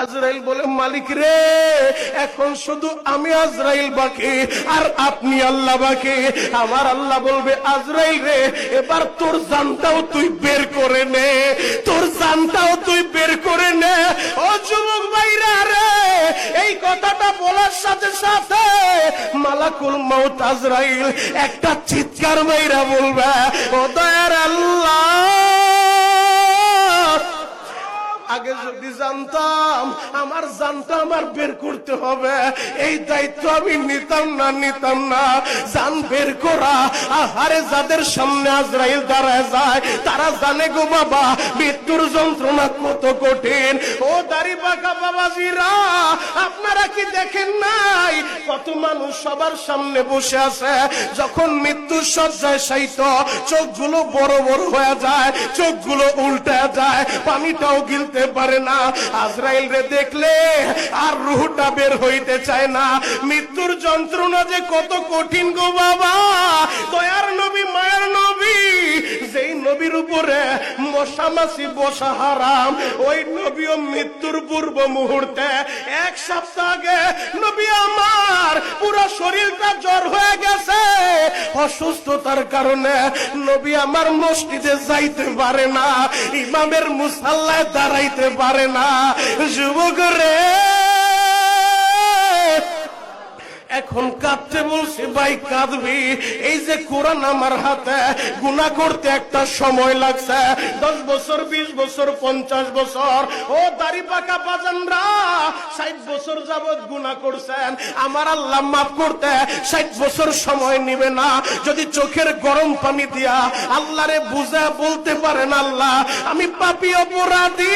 আজরাইল বলে, মালিক রে, এখন শুধু আমি আজরাইল বাকি আর আপনি আল্লাহ বাকি। আমার আল্লাহ বলবে, আজরাইল রে, এবার তোর জানটাও তুই বের করে নে, তোর জানটাও তুই বের করে নে। ও যুবক ভাইরা রে, এই কথাটা বলার সাথে সাথে মালাকুল মউত আজরাইল একটা চিৎকার মাইরা বলবে, ও দয়ার আল্লাহ, আগে যদি জানতাম আমার জানটা আমার বের করতে হবে, এই দায়িত্ব আমি নিতাম না। জান বের করা, আহারে যাদের সামনে আজরাইল দাঁড়ায় যায় তারা জানে গো বাবা মৃত্যুর যন্ত্রণা কত কঠিন। ও দাড়ি পাকা বাবাজিরা, আপনারা কি দেখেন নাই কত মানুষ সবার সামনে বসে আছে, যখন মৃত্যুর শয্যায় শায়িত চোখগুলো বড় বড় হয়ে যায়, চোখগুলো উল্টে যায়, পানিটাও গিলতে পারে না। আজরাইল রে দেখলে আর রূহটা বের হইতে চায় না। মৃত্যুর যন্ত্রণা যে কত কঠিন গো বাবা। দয়ার নবী, মায়ের নবী, যেই নবীর উপরে মশা মাছি বসা হারাম, ওই নবীও মৃত্যুর পূর্ব মুহূর্তে এক সপ্তাহ আগে নবী আমার পুরো শরীরটা জ্বর হয়ে গেছে, অসুস্থতার কারণে নবী আমার মসজিদে যাইতে পারে না, ইমামের মুসাল্লায় দাঁড়াইতে পারে না। যুবক রে, এখন কাঁদতে বলছি, ভাই কাঁদবি, এই যে কোরআন আমার হাতে, গুনাহ করতে একটা সময় লাগছে, 10 বছর, 20 বছর, 50 বছর। ও দাড়ি পাকা বাজানরা, 60 বছর যাবত গুনাহ করছেন, আমার আল্লাহ মাফ করতে 60 বছর সময় নিবে না। যদি চোখের গরম পানি দিয়া আল্লাহরে বুঝা বলতে পারেন, আল্লাহ আমি পাপী অপরাধী,